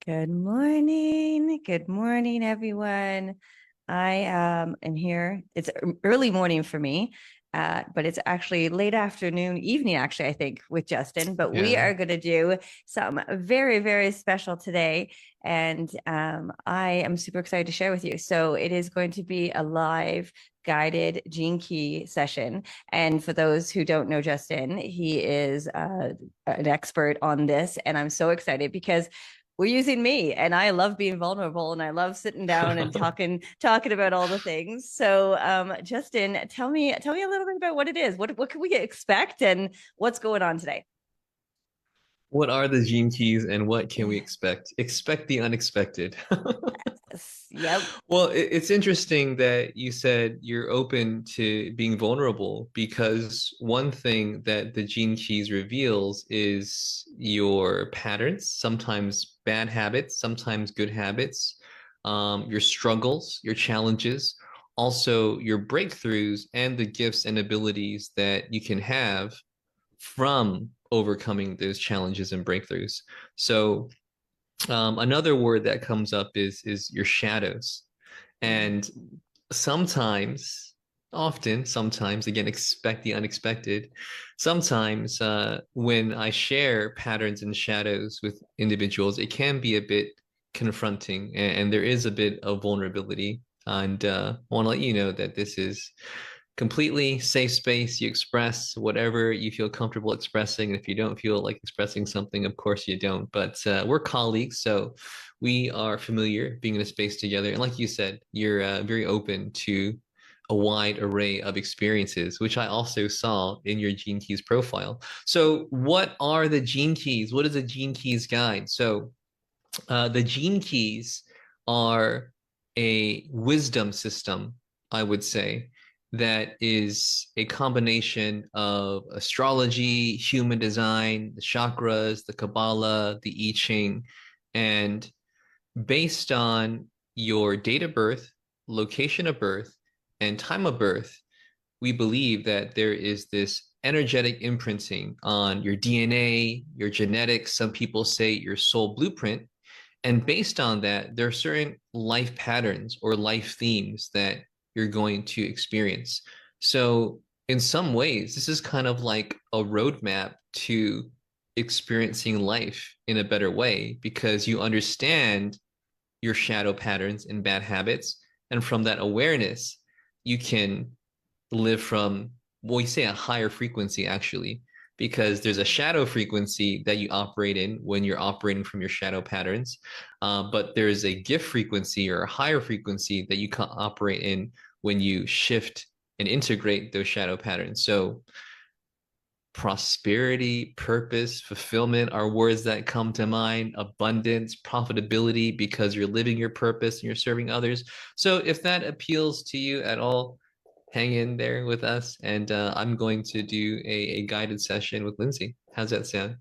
Good morning. Good morning, everyone. I am in here. It's early morning for me, but it's actually late afternoon, evening, actually, I think, with Justin. But we Yeah. are going to do something very, very special today. And I am super excited to share with you. So it is going to be a live guided gene key session. And for those who don't know Justin, he is an expert on this. And I'm so excited because we're using me and I love being vulnerable and I love sitting down and talking about all the things. So Justin, tell me a little bit about what it is. What can we expect and what's going on today? What are the gene keys and what can we expect? Expect the unexpected. Yep. Well, it's interesting that you said you're open to being vulnerable because one thing that the gene keys reveals is your patterns, sometimes bad habits, sometimes good habits, your struggles, your challenges, also your breakthroughs and the gifts and abilities that you can have from overcoming those challenges and breakthroughs. So another word that comes up is your shadows. And sometimes, often, sometimes, again, expect the unexpected. Sometimes when I share patterns and shadows with individuals, it can be a bit confronting and there is a bit of vulnerability. And I want to let you know that this is completely safe space. You express whatever you feel comfortable expressing. And if you don't feel like expressing something, of course you don't. But we're colleagues, so we are familiar being in a space together. And like you said, you're very open to a wide array of experiences, which I also saw in your Gene Keys profile. So, what are the Gene Keys? What is a Gene Keys guide? So, the Gene Keys are a wisdom system, I would say, that is a combination of astrology, human design, the chakras, the Kabbalah, the I Ching, and based on your date of birth, location of birth, and time of birth, we believe that there is this energetic imprinting on your DNA, your genetics. Some people say your soul blueprint. And based on that, there are certain life patterns or life themes that you're going to experience. So, in some ways, this is kind of like a roadmap to experiencing life in a better way because you understand your shadow patterns and bad habits. And from that awareness, you can live from, well, we say a higher frequency actually, because there's a shadow frequency that you operate in when you're operating from your shadow patterns. But there's a gift frequency or a higher frequency that you can operate in when you shift and integrate those shadow patterns. So prosperity, purpose, fulfillment are words that come to mind, abundance, profitability, because you're living your purpose and you're serving others. So if that appeals to you at all, hang in there with us. And I'm going to do a guided session with Lindsay. How's that sound?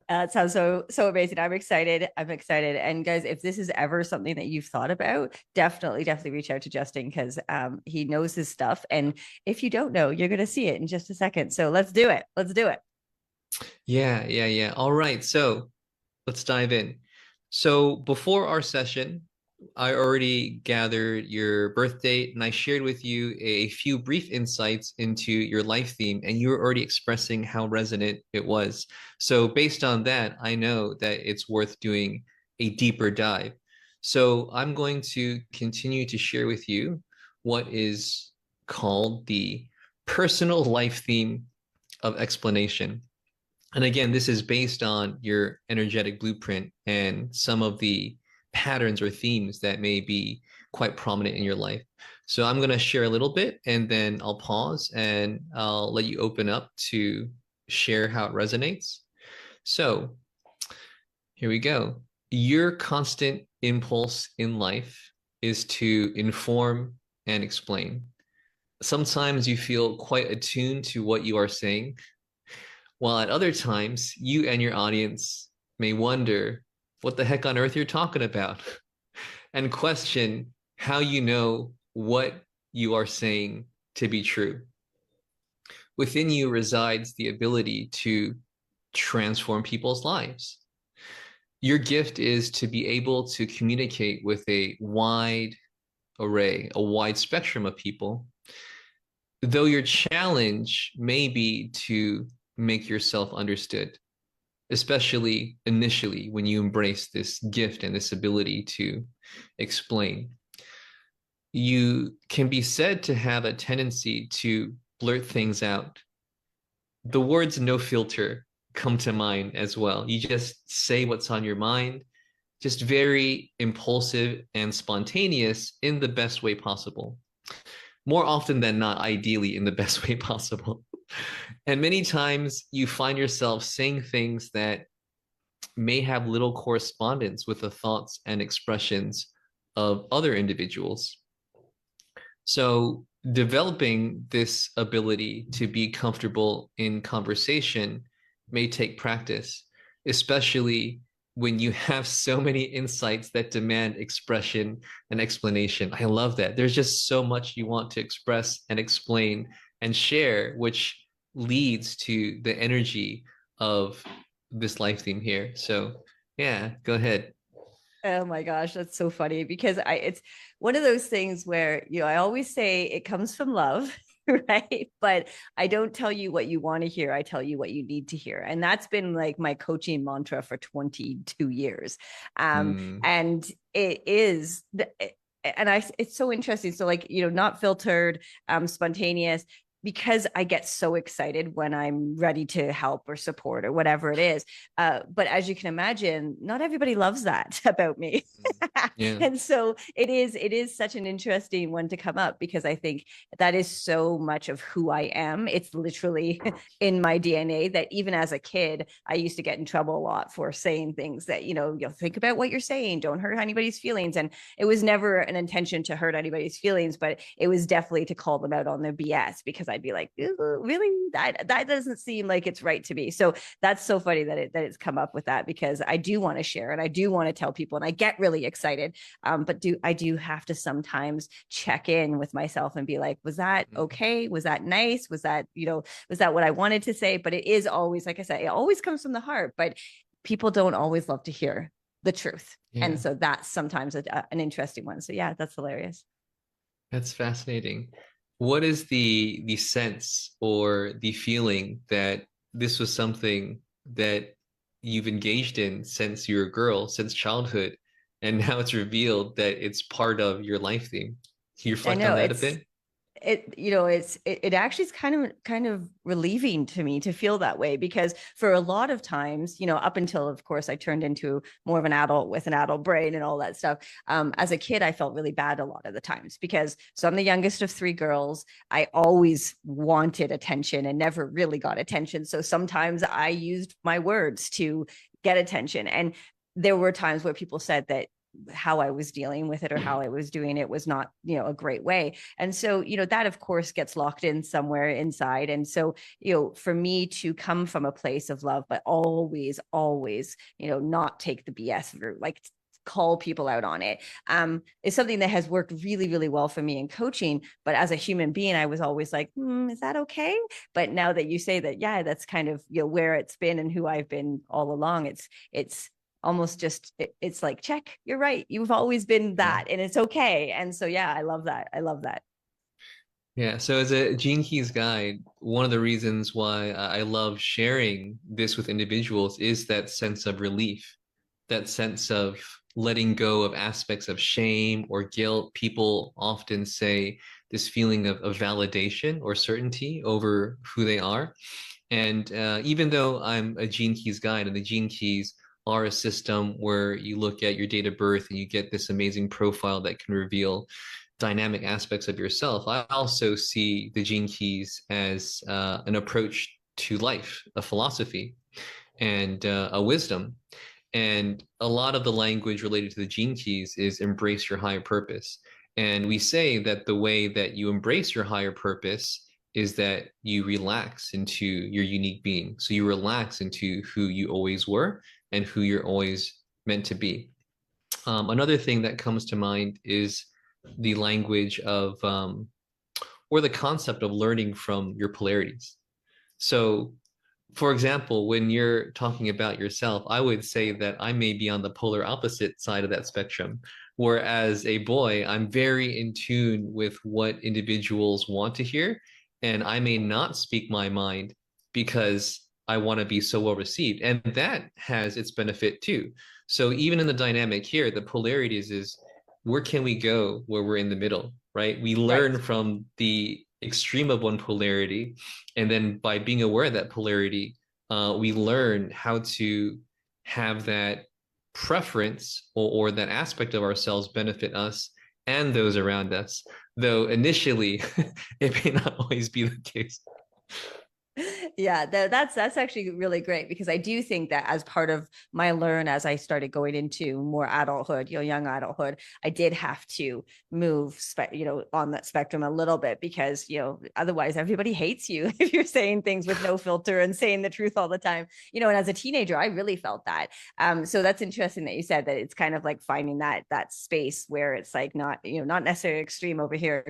It sounds so amazing. I'm excited. I'm excited. And guys, if this is ever something that you've thought about, definitely reach out to Justin because he knows his stuff. And if you don't know, you're gonna see it in just a second. So let's do it. Let's do it. Yeah. All right. So let's dive in. So before our session, I already gathered your birth date and I shared with you a few brief insights into your life theme, and you were already expressing how resonant it was. So, based on that, I know that it's worth doing a deeper dive. So, I'm going to continue to share with you what is called the personal life theme of explanation. And again, this is based on your energetic blueprint and some of the patterns or themes that may be quite prominent in your life. So I'm going to share a little bit and then I'll pause and I'll let you open up to share how it resonates. So here we go. Your constant impulse in life is to inform and explain. Sometimes you feel quite attuned to what you are saying, while at other times, you and your audience may wonder what the heck on earth you're talking about and question how you know what you are saying to be true. Within you resides the ability to transform people's lives. Your gift is to be able to communicate with a wide array, a wide spectrum of people, though your challenge may be to make yourself understood, especially initially when you embrace this gift and this ability to explain. You can be said to have a tendency to blurt things out. The words no filter come to mind as well. You just say what's on your mind, just very impulsive and spontaneous in the best way possible. More often than not, ideally, in the best way possible. And many times you find yourself saying things that may have little correspondence with the thoughts and expressions of other individuals. So, developing this ability to be comfortable in conversation may take practice, especially when you have so many insights that demand expression and explanation. I love that. There's just so much you want to express and explain and share, which leads to the energy of this life theme here. So, yeah, go ahead. Oh my gosh, that's so funny because it's one of those things where, I always say it comes from love, right? But I don't tell you what you want to hear. I tell you what you need to hear. And that's been like my coaching mantra for 22 years. Hmm. And it is and it's so interesting. So like, not filtered, spontaneous, because I get so excited when I'm ready to help or support or whatever it is. But as you can imagine, not everybody loves that about me. Yeah. And so it is such an interesting one to come up because I think that is so much of who I am. It's literally in my DNA that even as a kid, I used to get in trouble a lot for saying things that, you'll think about what you're saying, don't hurt anybody's feelings. And it was never an intention to hurt anybody's feelings, but it was definitely to call them out on their BS because I'd be like, really? That doesn't seem like it's right to me. So that's so funny that it's come up with that because I do want to share and I do want to tell people and I get really excited. But I do have to sometimes check in with myself and be like, was that okay? Was that nice? Was that what I wanted to say? But it is always, like I said, it always comes from the heart, but people don't always love to hear the truth. And Yeah. so that's sometimes an interesting one. So yeah, that's hilarious. That's fascinating. What is the sense or the feeling that this was something that you've engaged in since you were a girl, since childhood, and now it's revealed that it's part of your life theme? Can you I reflect on know that a it's bit? it actually is kind of relieving to me to feel that way because for a lot of times, up until of course I turned into more of an adult with an adult brain and all that stuff, as a kid I felt really bad a lot of the times because so I'm the youngest of three girls. I always wanted attention and never really got attention, so sometimes I used my words to get attention. And there were times where people said that how I was dealing with it or how I was doing it was not, a great way. And so, that of course gets locked in somewhere inside. And so, for me to come from a place of love, but always, always, not take the BS route, like call people out on it, is something that has worked really, really well for me in coaching. But as a human being, I was always like, is that okay? But now that you say that, yeah, that's kind of, where it's been and who I've been all along. It's almost just it's like, check, you're right, you've always been Yeah. that and it's okay. And so yeah, I love that. Yeah, so as a Gene Keys guide, one of the reasons why I love sharing this with individuals is that sense of relief, that sense of letting go of aspects of shame or guilt. People often say this feeling of validation or certainty over who they are. And even though I'm a Gene Keys guide, and the Gene Keys are a system where you look at your date of birth and you get this amazing profile that can reveal dynamic aspects of yourself, I also see the Gene Keys as an approach to life, a philosophy, and a wisdom. And a lot of the language related to the Gene Keys is embrace your higher purpose. And we say that the way that you embrace your higher purpose is that you relax into your unique being. So you relax into who you always were and who you're always meant to be. Another thing that comes to mind is the language of, or the concept of learning from your polarities. So for example, when you're talking about yourself, I would say that I may be on the polar opposite side of that spectrum. Whereas a boy, I'm very in tune with what individuals want to hear, and I may not speak my mind because I want to be so well received. And that has its benefit too. So even in the dynamic here, the polarities is where can we go where we're in the middle, right? We Right. learn from the extreme of one polarity, and then by being aware of that polarity, we learn how to have that preference or that aspect of ourselves benefit us and those around us. Though initially, it may not always be the case. Yeah, that's actually really great because I do think that as part of my learn as I started going into more adulthood, young adulthood, I did have to move, on that spectrum a little bit because otherwise everybody hates you if you're saying things with no filter and saying the truth all the time. And as a teenager, I really felt that. So that's interesting that you said that it's kind of like finding that space where it's like not necessarily extreme over here,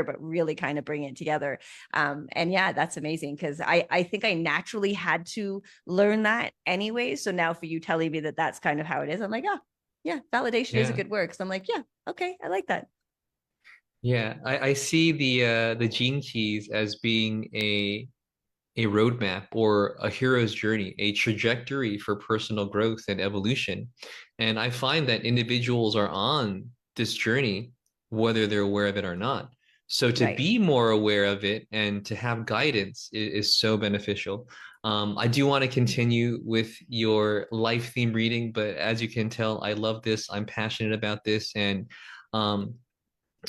but really kind of bring it together. And yeah, that's amazing because I think I naturally had to learn that anyway. So now for you telling me that that's kind of how it is, I'm like, oh, yeah, validation is a Yeah. good word. So I'm like, yeah, okay, I like that. Yeah, I see the gene keys as being a roadmap or a hero's journey, a trajectory for personal growth and evolution. And I find that individuals are on this journey, whether they're aware of it or not. So to Right. be more aware of it and to have guidance is so beneficial. I do want to continue with your life theme reading, but as you can tell, I love this. I'm passionate about this. And um,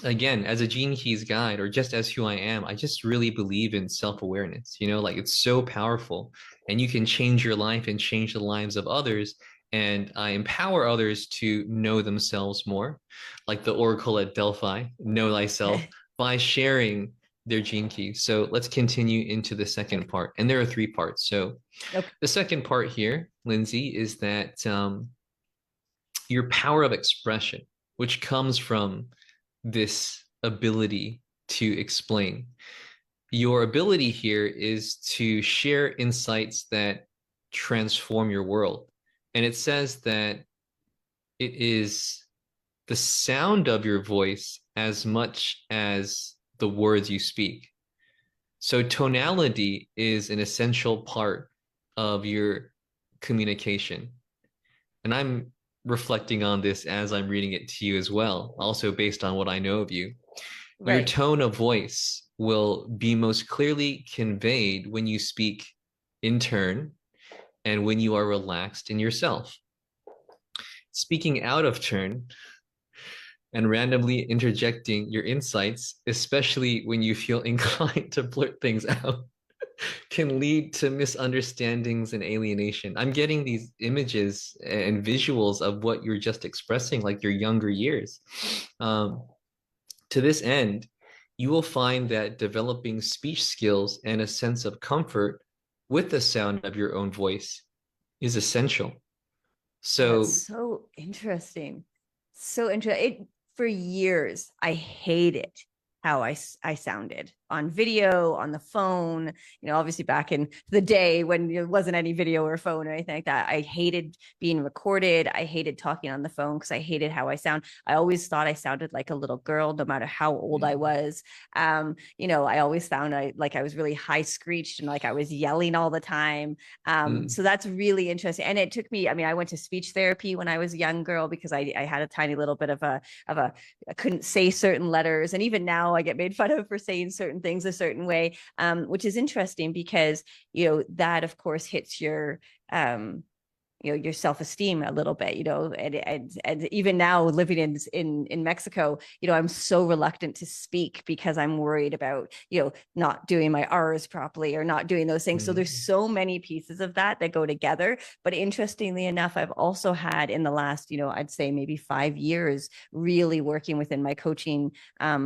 again, as a Gene Keys guide or just as who I am, I just really believe in self-awareness. Like it's so powerful and you can change your life and change the lives of others. And I empower others to know themselves more, like the Oracle at Delphi, know thyself, by sharing their Gene Keys. So let's continue into the second part. And there are three parts. So Okay. the second part here, Lindsay, is that your power of expression, which comes from this ability to explain. Your ability here is to share insights that transform your world. And it says that it is the sound of your voice as much as the words you speak. So tonality is an essential part of your communication. And I'm reflecting on this as I'm reading it to you as well, also based on what I know of you. Your Right. tone of voice will be most clearly conveyed when you speak in turn and when you are relaxed in yourself. Speaking out of turn and randomly interjecting your insights, especially when you feel inclined to blurt things out, can lead to misunderstandings and alienation. I'm getting these images and visuals of what you're just expressing, like your younger years. Um, to this end, you will find that developing speech skills and a sense of comfort with the sound of your own voice is essential. That's So, so interesting. So interesting. For years, I hated how I sounded on video, on the phone, obviously back in the day when there wasn't any video or phone or anything like that. I hated being recorded. I hated talking on the phone because I hated how I sound. I always thought I sounded like a little girl, no matter how old I was. I always found I was really high screeched and like I was yelling all the time. mm, So that's really interesting. And it took me, I mean, I went to speech therapy when I was a young girl because I had a tiny little bit of a I couldn't say certain letters. And even now I get made fun of for saying certain things a certain way, which is interesting because, that of course hits your self-esteem a little bit, and even now living in Mexico, I'm so reluctant to speak because I'm worried about, not doing my R's properly or not doing those things. So there's mm, so many pieces of that go together. But interestingly enough, I've also had in the last, I'd say maybe 5 years, really working within my coaching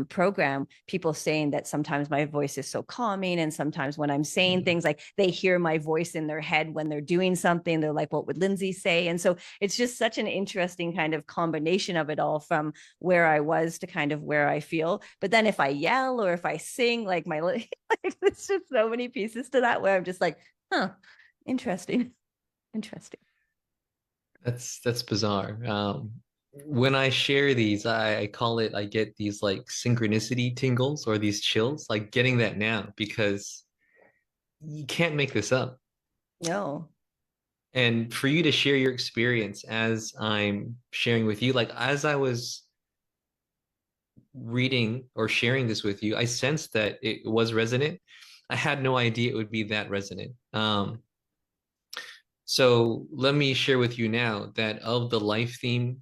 program, people saying that sometimes my voice is so calming. And sometimes when I'm saying mm. things, like they hear my voice in their head when they're doing something, they're like, what would Lindsay say? And so it's just such an interesting kind of combination of it all, from where I was to kind of where I feel. But then if I yell or if I sing, like it's just so many pieces to that where I'm just like, huh, Interesting. Interesting. That's bizarre. When I share these, I call it, I get these like synchronicity tingles or these chills, like getting that now because you can't make this up. No. And for you to share your experience as I'm sharing with you, like as I was reading or sharing this with you, I sensed that it was resonant. I had no idea it would be that resonant. So let me share with you now that of the life theme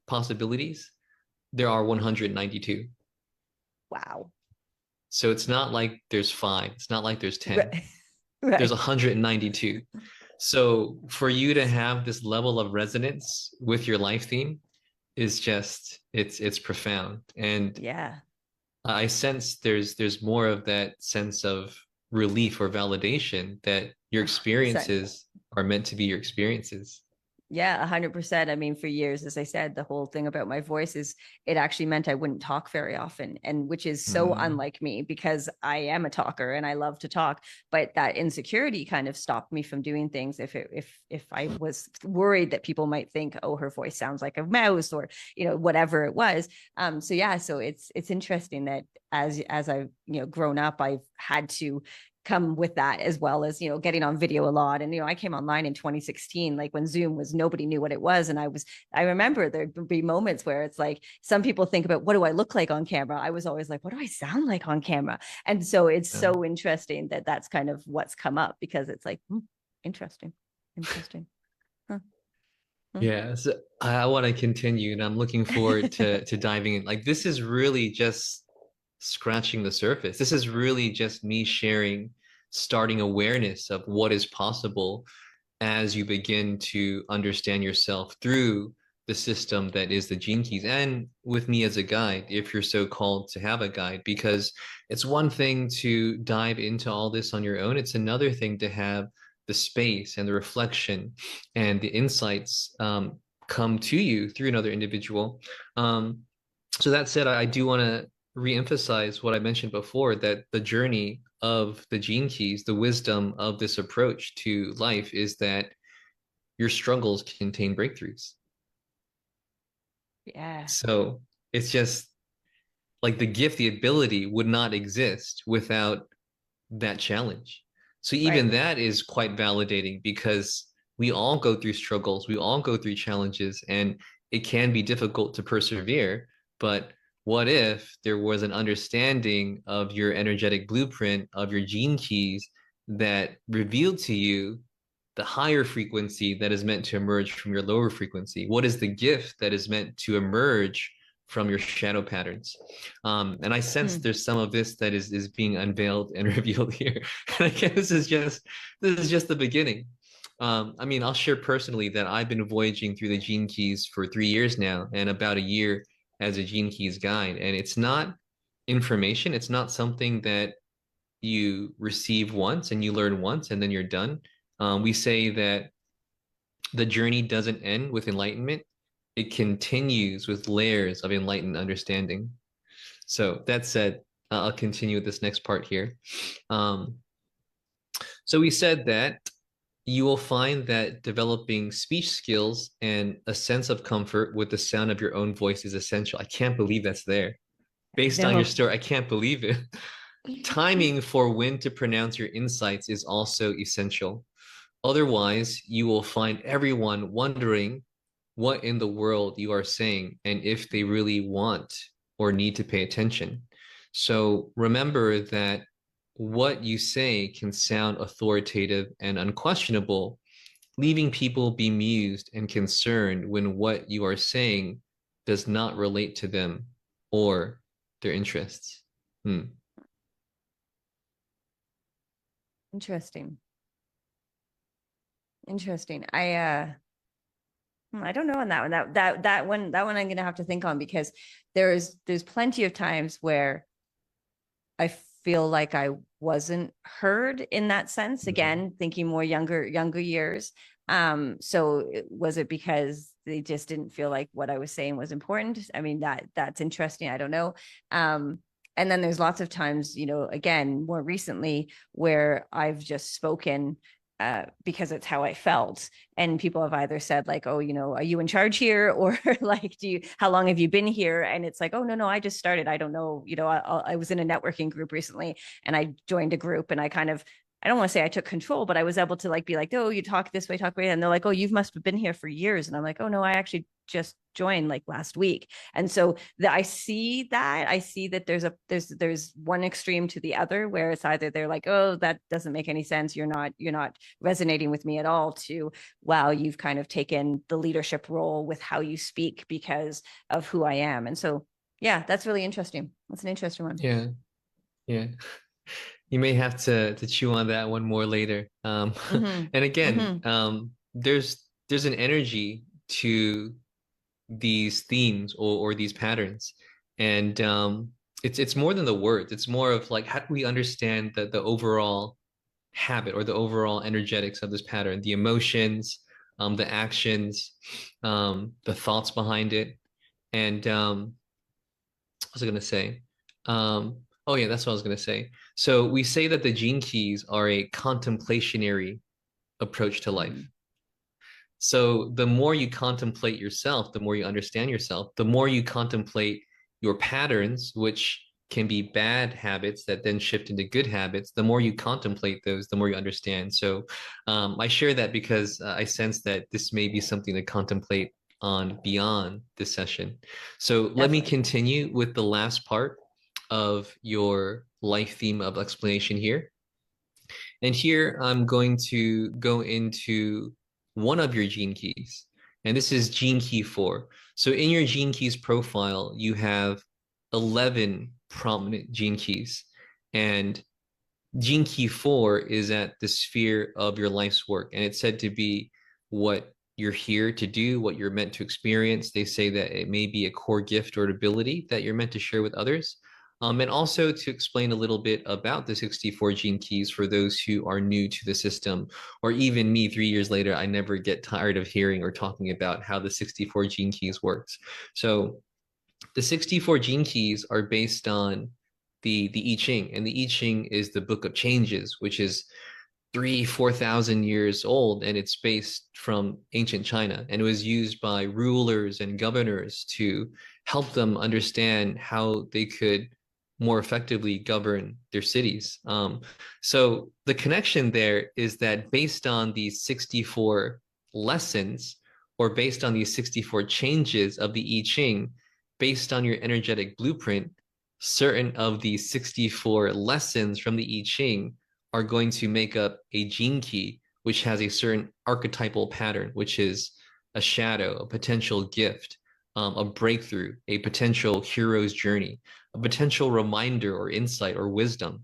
possibilities, there are 192. Wow. So it's not like there's five, it's not like there's 10. Right. There's Right. 192. So for you to have this level of resonance with your life theme is just it's profound. And Yeah. I sense there's more of that sense of relief or validation that your 100%. experiences are meant to be your experiences. Yeah, 100%. I mean, for years, as I said, the whole thing about my voice is it actually meant I wouldn't talk very often, and which is so Mm, unlike me because I am a talker and I love to talk. But that insecurity kind of stopped me from doing things if I was worried that people might think, oh, her voice sounds like a mouse or whatever it was. So yeah, so it's interesting that as I've grown up, I've had to come with that, as well as getting on video a lot. And I came online in 2016, like when Zoom was, nobody knew what it was. And I remember there'd be moments where it's like some people think about, what do I look like on camera? I was always like, what do I sound like on camera? And so it's yeah. so interesting that that's kind of what's come up, because it's like, interesting. Interesting. Huh. Hmm. Yeah, so I want to continue, and I'm looking forward to diving in. Like this is really just scratching the surface. This is really just me sharing, starting awareness of what is possible as you begin to understand yourself through the system that is the gene keys, and with me as a guide, if you're so called to have a guide, because it's one thing to dive into all this on your own. It's another thing to have the space and the reflection and the insights come to you through another individual. So that said, I do want to reemphasize what I mentioned before, that the journey of the gene keys, the wisdom of this approach to life is that your struggles contain breakthroughs. Yeah. So it's just like the gift, the ability would not exist without that challenge. So even Right. that is quite validating because we all go through struggles, we all go through challenges, and it can be difficult to persevere. But what if there was an understanding of your energetic blueprint, of your gene keys that revealed to you the higher frequency that is meant to emerge from your lower frequency? What is the gift that is meant to emerge from your shadow patterns? And I sense Hmm. there's some of this that is being unveiled and revealed here. And I guess this is just the beginning. I mean, I'll share personally that I've been voyaging through the Gene Keys for 3 years now, and about a year as a Gene Keys guide. And it's not information. It's not something that you receive once and you learn once and then you're done. We say that the journey doesn't end with enlightenment. It continues with layers of enlightened understanding. So that said, I'll continue with this next part here. Um, so we said that you will find that developing speech skills and a sense of comfort with the sound of your own voice is essential. I can't believe that's there. I Based on your know. story, I can't believe it. Timing for when to pronounce your insights is also essential. Otherwise, you will find everyone wondering what in the world you are saying and if they really want or need to pay attention. So remember that what you say can sound authoritative and unquestionable, leaving people bemused and concerned when what you are saying does not relate to them or their interests. Hmm. Interesting. Interesting. I don't know on that one. That one I'm gonna have to think on, because there's plenty of times where I feel like I wasn't heard in that sense. Mhm. Again, thinking more younger years. So was it because they just didn't feel like what I was saying was important? I mean, that's interesting. I don't know. And then there's lots of times, again, more recently, where I've just spoken because it's how I felt. And people have either said like, oh, are you in charge here? Or like, how long have you been here? And it's like, oh, no, I just started. I don't know. I was in a networking group recently and I joined a group and I don't want to say I took control, but I was able to like be like, oh, you talk this way, talk way. And they're like, oh, you must have been here for years. And I'm like, oh no, I actually just joined like last week. And so I see that there's one extreme to the other where it's either they're like, oh, that doesn't make any sense. You're not resonating with me at all, to wow, you've kind of taken the leadership role with how you speak because of who I am. And so yeah, that's really interesting. That's an interesting one. Yeah, yeah. You may have to chew on that one more later. Mm-hmm. And again, Mm-hmm. there's an energy to these themes or these patterns, and it's more than the words. It's more of like, how do we understand the overall habit or the overall energetics of this pattern, the emotions, the actions, the thoughts behind it, and what was I gonna say? Oh yeah, that's what I was gonna say. So we say that the gene keys are a contemplationary approach to life. Mm-hmm. So the more you contemplate yourself, the more you understand yourself, the more you contemplate your patterns, which can be bad habits that then shift into good habits. The more you contemplate those, the more you understand. So I share that because I sense that this may be something to contemplate on beyond this session. So let me Definitely. continue with the last part of your life theme of explanation here. And here I'm going to go into one of your gene keys. And this is gene key 4. So in your gene keys profile, you have 11 prominent gene keys. And gene key 4 is at the sphere of your life's work. And it's said to be what you're here to do, what you're meant to experience. They say that it may be a core gift or ability that you're meant to share with others. And also to explain a little bit about the 64 gene keys for those who are new to the system, or even me 3 years later, I never get tired of hearing or talking about how the 64 gene keys works. So the 64 gene keys are based on the I Ching, and the I Ching is the book of changes, which is 4,000 years old, and it's based from ancient China, and it was used by rulers and governors to help them understand how they could more effectively govern their cities. So the connection there is that based on these 64 lessons, or based on these 64 changes of the I Ching, based on your energetic blueprint, certain of these 64 lessons from the I Ching are going to make up a gene key, which has a certain archetypal pattern, which is a shadow, a potential gift, a breakthrough, a potential hero's journey, a potential reminder or insight or wisdom.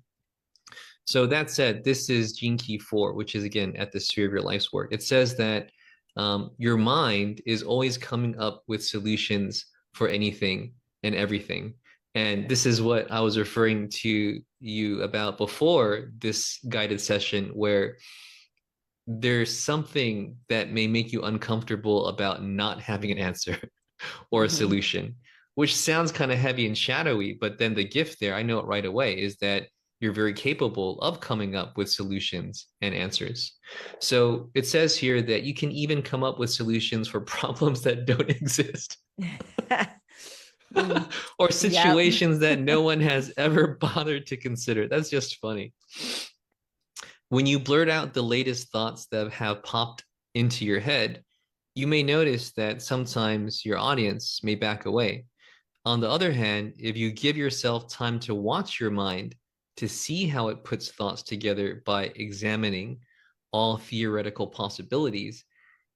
So that said, this is gene key 4, which is again at the sphere of your life's work. It says that your mind is always coming up with solutions for anything and everything. And this is what I was referring to you about before this guided session, where there's something that may make you uncomfortable about not having an answer or a Mm-hmm. solution, which sounds kind of heavy and shadowy. But then the gift there, I know it right away, is that you're very capable of coming up with solutions and answers. So it says here that you can even come up with solutions for problems that don't exist. Mm, Or yeah. situations that no one has ever bothered to consider. That's just funny. When you blurt out the latest thoughts that have popped into your head, you may notice that sometimes your audience may back away. On the other hand, if you give yourself time to watch your mind, to see how it puts thoughts together by examining all theoretical possibilities,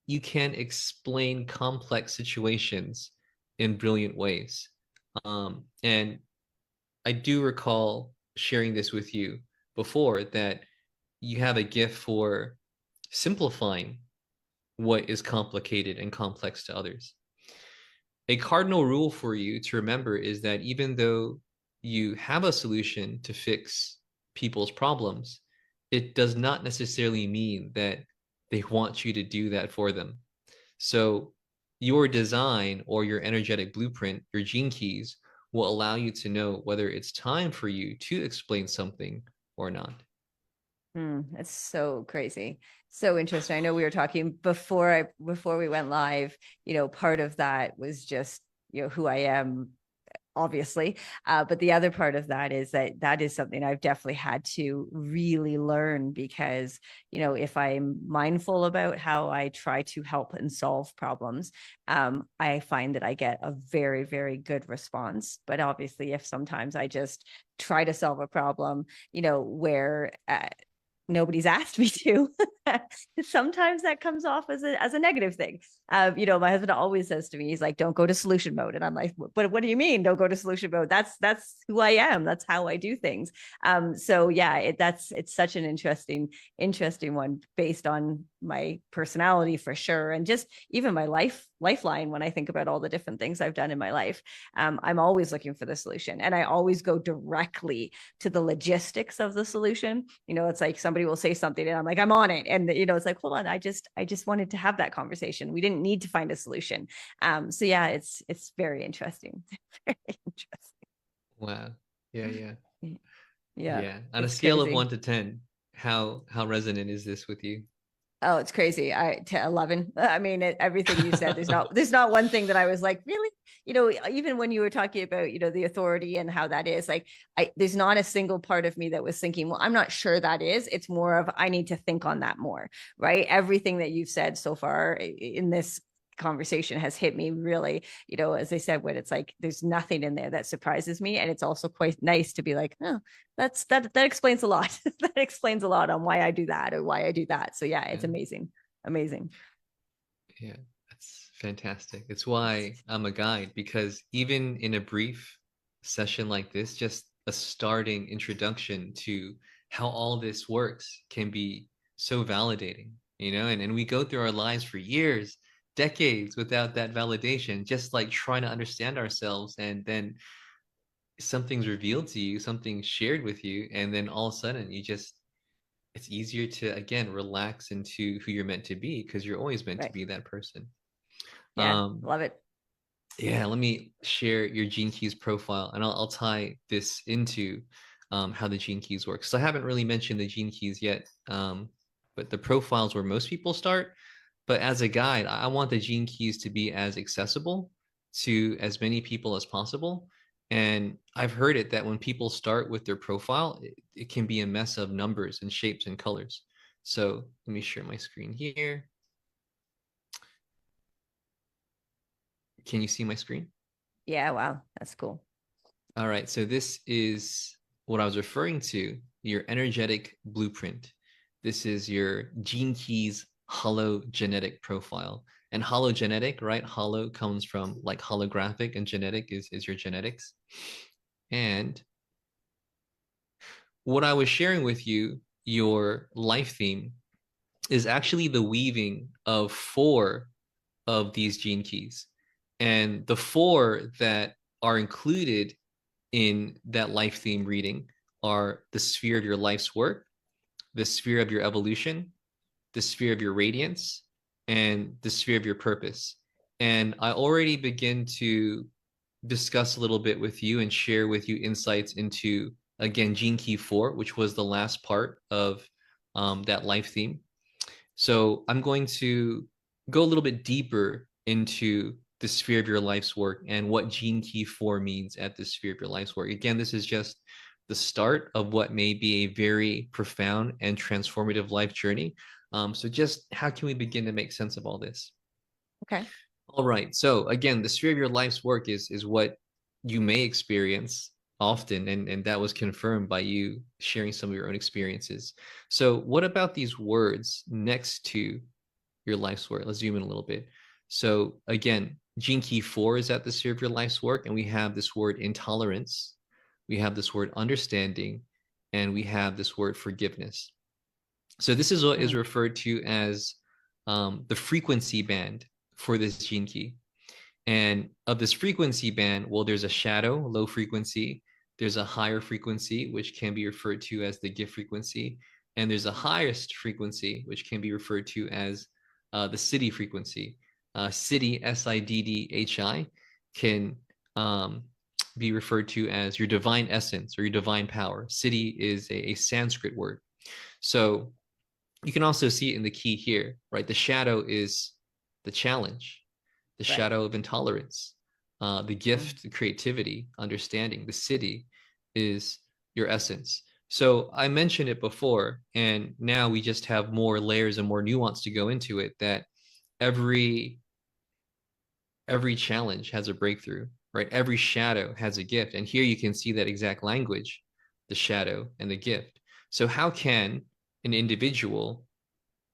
you can explain complex situations in brilliant ways. And I do recall sharing this with you before, that you have a gift for simplifying what is complicated and complex to others. A cardinal rule for you to remember is that even though you have a solution to fix people's problems, it does not necessarily mean that they want you to do that for them. So your design or your energetic blueprint, your gene keys, will allow you to know whether it's time for you to explain something or not. It's so crazy. So interesting. I know we were talking before we went live, part of that was just, who I am, obviously. But the other part of that is that is something I've definitely had to really learn because, if I'm mindful about how I try to help and solve problems, I find that I get a very, very good response. But obviously, if sometimes I just try to solve a problem, where nobody's asked me to, sometimes that comes off as a negative thing. My husband always says to me, he's like, don't go to solution mode. And I'm like, but what do you mean don't go to solution mode? That's who I am. That's how I do things. So yeah, it's such an interesting one based on my personality for sure. And just even my lifeline, when I think about all the different things I've done in my life, I'm always looking for the solution. And I always go directly to the logistics of the solution. It's like somebody will say something and I'm like, I'm on it. And it's like, hold on, I just wanted to have that conversation. We didn't need to find a solution. So yeah, it's very interesting. Very interesting. Wow. Yeah, yeah. Yeah, Yeah. On a it's scale of crazy. 1 to 10, how resonant is this with you? Oh, it's crazy. I to 11. I mean, everything you said. There's not one thing that I was like, really. Even when you were talking about the authority and how that is, like, there's not a single part of me that was thinking, well, I'm not sure that is. It's more of I need to think on that more, right? Everything that you've said so far in this conversation has hit me really, as I said, when it's like there's nothing in there that surprises me, and it's also quite nice to be like, oh, that explains a lot. That explains a lot on why I do that or why I do that. So yeah, Yeah. it's amazing. Amazing. Yeah. That's fantastic. It's why I'm a guide, because even in a brief session like this, just a starting introduction to how all this works can be so validating, and we go through our lives for years, decades without that validation, just like trying to understand ourselves, and then something's revealed to you, something's shared with you, and then all of a sudden it's easier to again relax into who you're meant to be, because you're always meant to Right. be that person. Yeah. um Love it. yeah, let me share your Gene Keys profile, and I'll tie this into how the Gene Keys work. So I haven't really mentioned the Gene Keys yet, but the profiles where most people start. But as a guide, I want the Gene Keys to be as accessible to as many people as possible. And I've heard it that when people start with their profile, it can be a mess of numbers and shapes and colors. So let me share my screen here. Can you see my screen? Yeah. Wow. That's cool. All right, so this is what I was referring to, your energetic blueprint. This is your Gene Keys hologenetic profile. And hologenetic, right? Holo comes from like holographic, and genetic is your genetics. And what I was sharing with you, your life theme, is actually the weaving of 4 of these gene keys. And the 4 that are included in that life theme reading are the sphere of your life's work, the sphere of your evolution, the sphere of your radiance, and the sphere of your purpose. And I already begin to discuss a little bit with you and share with you insights into, again, Gene Key 4, which was the last part of that life theme. So I'm going to go a little bit deeper into the sphere of your life's work and what Gene Key 4 means at the sphere of your life's work. Again, this is just the start of what may be a very profound and transformative life journey. So just how can we begin to make sense of all this? Okay. All right. So again, the sphere of your life's work is what you may experience often, and that was confirmed by you sharing some of your own experiences. So what about these words next to your life's work? Let's zoom in a little bit. So again, Gene Key 4 is at the sphere of your life's work, and we have this word intolerance, we have this word understanding, and we have this word forgiveness. So this is what is Mm. referred to as the frequency band for this gene key. And of this frequency band, well, there's a shadow, low frequency. There's a higher frequency, which can be referred to as the gift frequency. And there's a highest frequency, which can be referred to as the siddhi frequency. Siddhi, Siddhi, can be referred to as your divine essence or your divine power. Siddhi is a Sanskrit word. So you can also see it in the key here, right? The shadow is the challenge, the Right. shadow of intolerance, the Mm. gift, the creativity, understanding. The city is your essence. So I mentioned it before, and now we just have more layers and more nuance to go into it. That every every challenge has a breakthrough, right? Every shadow has a gift, and here you can see that exact language, the shadow and the gift. So how can an individual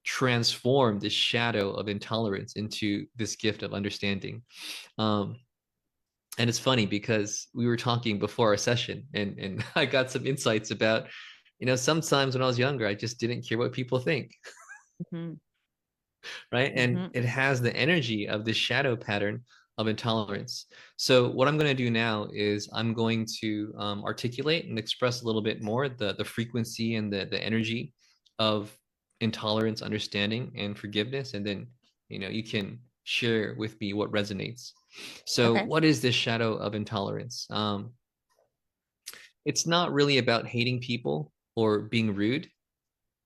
transform this shadow of intolerance into this gift of understanding? Um, and it's funny because we were talking before our session, and I got some insights about, sometimes when I was younger, I just didn't care what people think, Mm-hmm. right? And Mm-hmm. it has the energy of this shadow pattern of intolerance. So what I'm going to do now is I'm going to articulate and express a little bit more the frequency and the energy of intolerance, understanding, and forgiveness, and then you can share with me what resonates. So Okay. what is this shadow of intolerance? It's not really about hating people or being rude.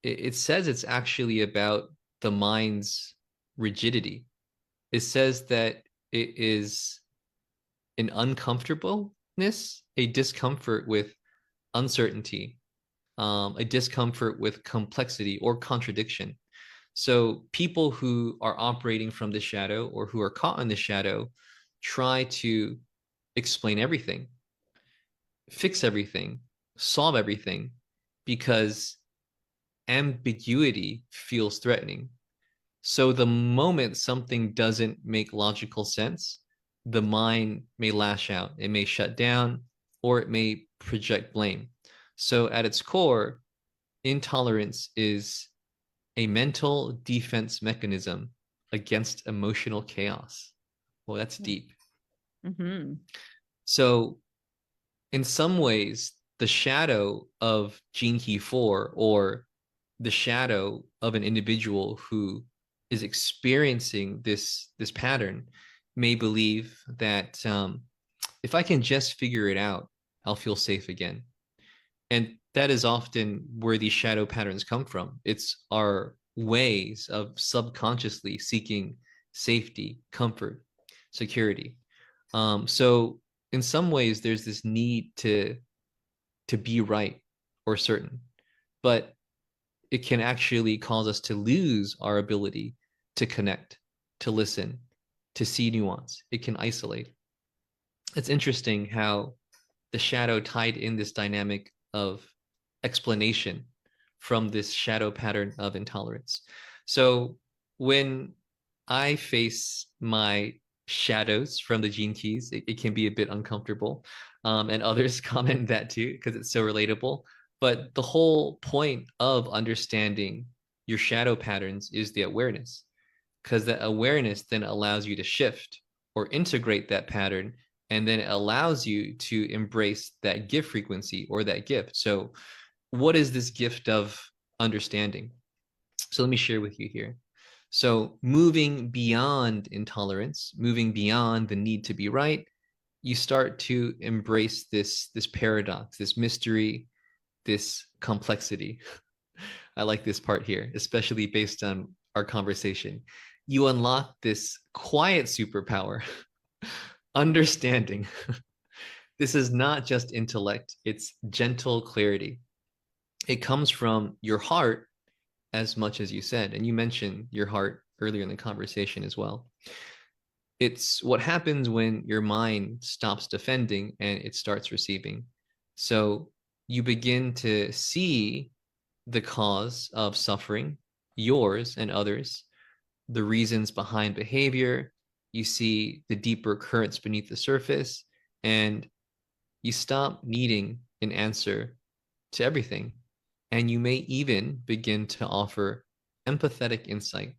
It says it's actually about the mind's rigidity. It says that it is an uncomfortableness, a discomfort with uncertainty, a discomfort with complexity or contradiction. So people who are operating from the shadow or who are caught in the shadow try to explain everything, fix everything, solve everything, because ambiguity feels threatening. So the moment something doesn't make logical sense, the mind may lash out, it may shut down, or it may project blame. So at its core, intolerance is a mental defense mechanism against emotional chaos. Well, that's deep. Mm-hmm. So in some ways, the shadow of Gene Key 4, or the shadow of an individual who is experiencing this pattern, may believe that if I can just figure it out, I'll feel safe again. And that is often where these shadow patterns come from. It's our ways of subconsciously seeking safety, comfort, security. So in some ways, there's this need to be right or certain, but it can actually cause us to lose our ability to connect, to listen, to see nuance. It can isolate. It's interesting how the shadow tied in this dynamic of explanation from this shadow pattern of intolerance. So when I face my shadows from the gene keys, it can be a bit uncomfortable. And others comment that too, because it's so relatable. But the whole point of understanding your shadow patterns is the awareness, because that awareness then allows you to shift or integrate that pattern, and then it allows you to embrace that gift frequency or that gift. So what is this gift of understanding? So let me share with you here. So moving beyond intolerance, moving beyond the need to be right, you start to embrace this paradox, this mystery, this complexity. I like this part here, especially based on our conversation. You unlock this quiet superpower, understanding. This is not just intellect, it's gentle clarity. It comes from your heart as much as you said, and you mentioned your heart earlier in the conversation as well. It's what happens when your mind stops defending and it starts receiving. So you begin to see the cause of suffering, yours and others, the reasons behind behavior. You see the deeper currents beneath the surface, and you stop needing an answer to everything. And you may even begin to offer empathetic insight.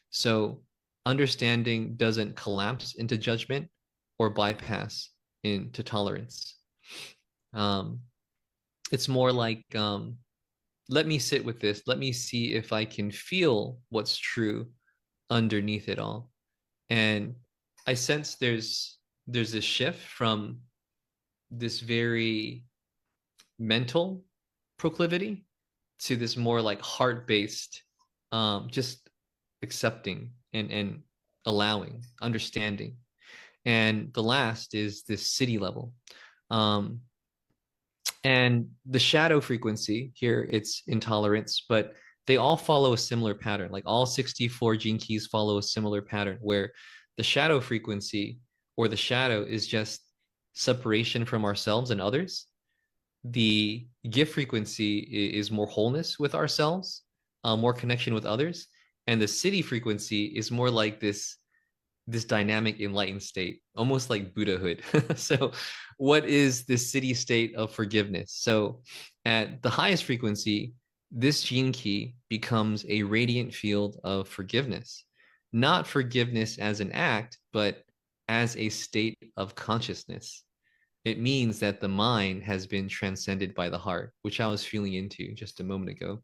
So understanding doesn't collapse into judgment or bypass into tolerance. Um, it's more like, let me sit with this. Let me see if I can feel what's true underneath it all. And I sense there's this shift from this very mental proclivity to this more like heart-based, just accepting and allowing, understanding. And the last is this city level. Um, and the shadow frequency here, it's intolerance, but they all follow a similar pattern. Like all 64 gene keys follow a similar pattern where the shadow frequency or the shadow is just separation from ourselves and others. The gift frequency is more wholeness with ourselves, more connection with others. And the city frequency is more like this dynamic enlightened state, almost like Buddhahood. So, what is this city state of forgiveness? So, at the highest frequency, this gene key becomes a radiant field of forgiveness, not forgiveness as an act, but as a state of consciousness. It means that the mind has been transcended by the heart, which I was feeling into just a moment ago.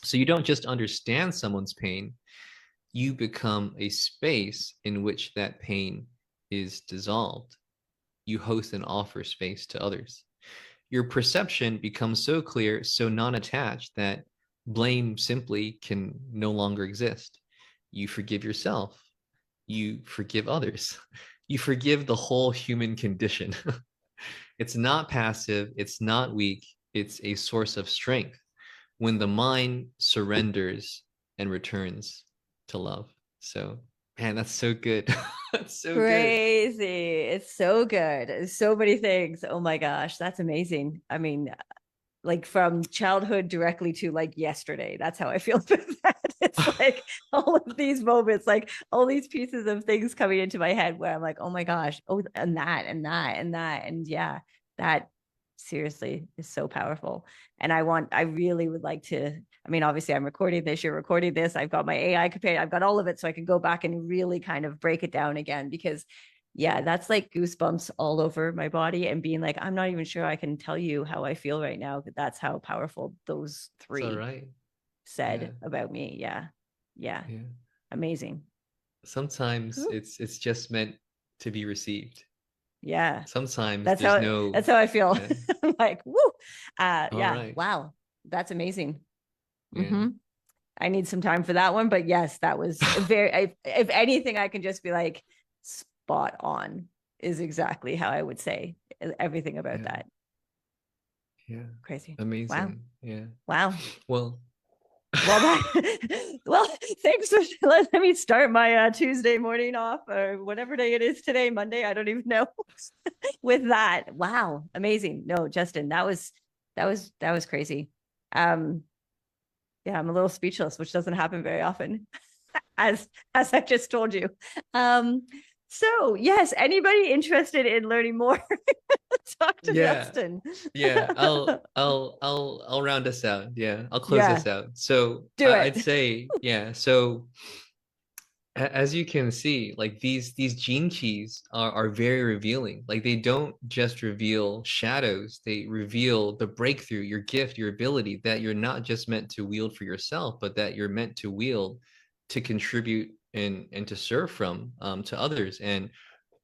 So you don't just understand someone's pain, you become a space in which that pain is dissolved. You host and offer space to others. Your perception becomes so clear, so non attached that blame simply can no longer exist. You forgive yourself. You forgive others. You forgive the whole human condition. It's not passive, it's not weak, it's a source of strength when the mind surrenders and returns to love. So, man, that's so good. That's so good. Crazy. It's so good. So many things. Oh my gosh, that's amazing. I mean, like from childhood directly to like yesterday. That's how I feel about that. It's like all of these moments, like all these pieces of things coming into my head where I'm like, oh my gosh, oh, and that, and that, and that. And yeah, that seriously is so powerful. And I really would like to. I mean, obviously, I'm recording this, you're recording this. I've got my AI companion, I've got all of it. So I can go back and really kind of break it down again because yeah, that's like goosebumps all over my body and being like, I'm not even sure I can tell you how I feel right now. But that's how powerful those It's all three right. said Yeah. about me. Yeah. Yeah. Yeah. Amazing. Sometimes Whew. it's just meant to be received. Yeah. Sometimes That's there's how no, that's how I feel. yeah. I'm like, woo. All Yeah. right. Wow. That's amazing. Yeah. Mm-hmm. I need some time for that one. But yes, that was very if anything, I can just be like spot on is exactly how I would say everything about Yeah. that. Yeah. Crazy. Wow. Amazing. Yeah. Wow. Well, Well, that well, thanks for letting me start my Tuesday morning off or whatever day it is today, Monday. I don't even know. With that, wow, amazing. No, Justin, that was crazy. Um, yeah, I'm a little speechless, which doesn't happen very often, as I just told you. Um, so yes, anybody interested in learning more, talk to yeah. Justin. Yeah, I'll round us out. Yeah, I'll close Yeah, this out. So do I'd it. say, yeah. So as you can see, like these gene keys are very revealing. Like they don't just reveal shadows, they reveal the breakthrough, your gift, your ability that you're not just meant to wield for yourself, but that you're meant to wield to contribute and to serve from to others. And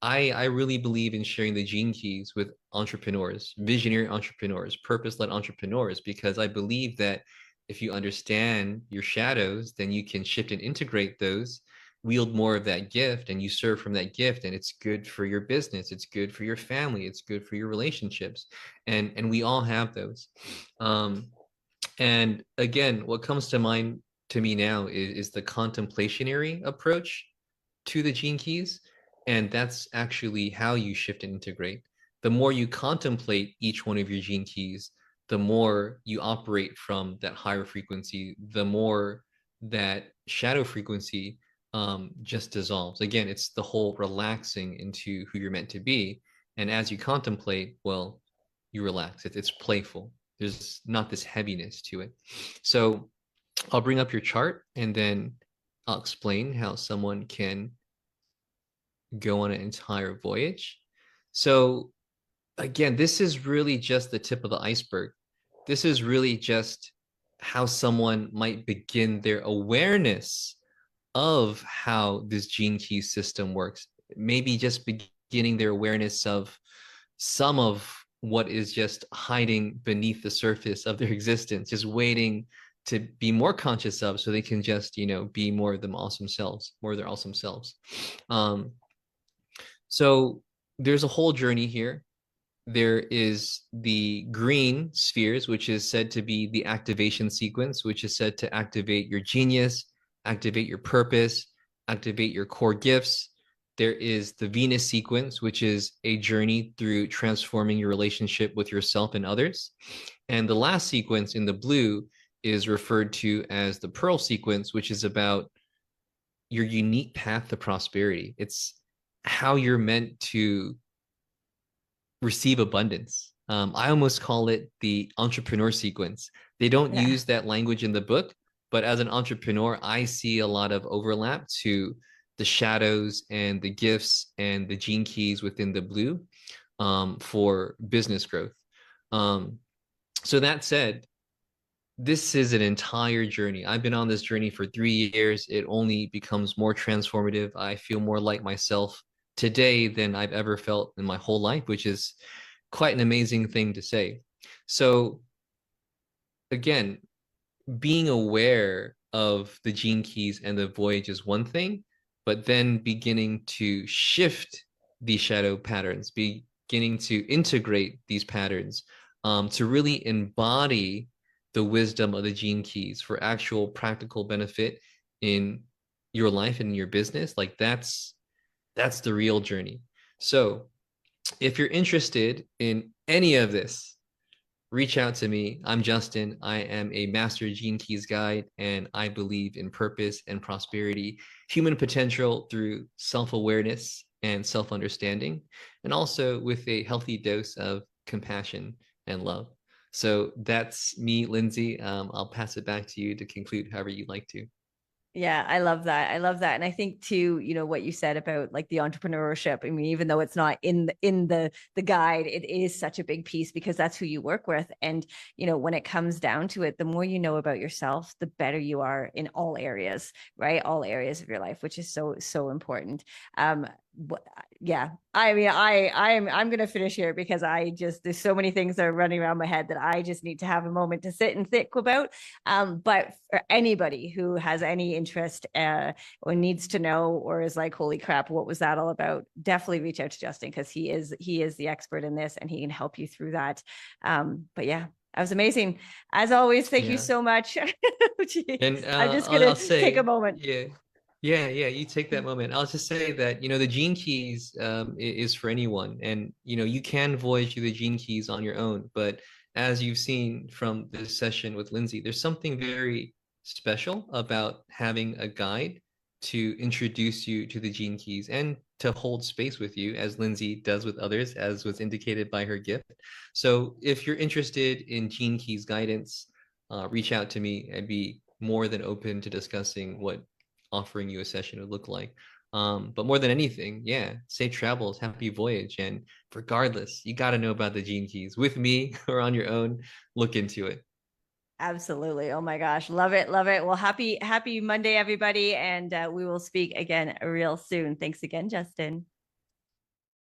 I really believe in sharing the gene keys with entrepreneurs, visionary entrepreneurs, purpose-led entrepreneurs, because I believe that if you understand your shadows, then you can shift and integrate those, wield more of that gift, and you serve from that gift. And it's good for your business, it's good for your family, it's good for your relationships. And we all have those. And again, what comes to mind to me now is the contemplationary approach to the gene keys. And that's actually how you shift and integrate. The more you contemplate each one of your gene keys, the more you operate from that higher frequency, the more that shadow frequency just dissolves. Again, it's the whole relaxing into who you're meant to be. And as you contemplate, well, you relax. It's playful. There's not this heaviness to it. So I'll bring up your chart and then I'll explain how someone can go on an entire voyage. So again, this is really just the tip of the iceberg. This is really just how someone might begin their awareness of how this gene key system works. Maybe just beginning their awareness of some of what is just hiding beneath the surface of their existence, just waiting to be more conscious of so they can just, be more of them awesome selves, more of their awesome selves. Um, so there's a whole journey here. There is the green spheres, which is said to be the activation sequence, which is said to activate your genius, activate your purpose, activate your core gifts. There is the Venus sequence, which is a journey through transforming your relationship with yourself and others. And the last sequence in the blue is referred to as the Pearl sequence, which is about your unique path to prosperity. It's how you're meant to receive abundance. I almost call it the entrepreneur sequence. They don't Yeah. use that language in the book, but as an entrepreneur, I see a lot of overlap to the shadows and the gifts and the gene keys within the blue for business growth. Um, so that said, this is an entire journey. I've been on this journey for 3 years. It only becomes more transformative. I feel more like myself today than I've ever felt in my whole life, which is quite an amazing thing to say. So, again, being aware of the gene keys and the voyage is one thing, but then beginning to shift these shadow patterns, beginning to integrate these patterns to really embody the wisdom of the gene keys for actual practical benefit in your life and in your business, like that's the real journey. So if you're interested in any of this, reach out to me. I'm Justin. I am a master gene keys guide, and I believe in purpose and prosperity, human potential through self-awareness and self-understanding, and also with a healthy dose of compassion and love. So that's me, Lindsay. I'll pass it back to you to conclude however you'd like to. Yeah, I love that. I love that. And I think too, what you said about like the entrepreneurship. I mean, even though it's not in the guide, it is such a big piece because that's who you work with. And when it comes down to it, the more you know about yourself, the better you are in all areas, right? All areas of your life, which is so, so important. Um, yeah, I mean, I'm gonna finish here because there's so many things that are running around my head that I just need to have a moment to sit and think about. But for anybody who has any interest or needs to know or is like, holy crap, what was that all about? Definitely reach out to Justin because he is the expert in this and he can help you through that. But yeah, that was amazing. As always, thank you Yeah. so much. And I'm just I'll gonna take a say, moment. yeah, yeah. You take that moment. I'll just say that the gene keys is for anyone, and you can voyage through the gene keys on your own. But as you've seen from this session with Lindsay, there's something very special about having a guide to introduce you to the gene keys and to hold space with you, as Lindsay does with others, as was indicated by her gift. So if you're interested in gene keys guidance, reach out to me. I'd be more than open to discussing what offering you a session would look like. But more than anything, yeah, safe travels, happy voyage. And regardless, you got to know about the gene keys with me or on your own. Look into it. Absolutely. Oh my gosh. Love it. Love it. Well, happy Monday, everybody. And we will speak again real soon. Thanks again, Justin.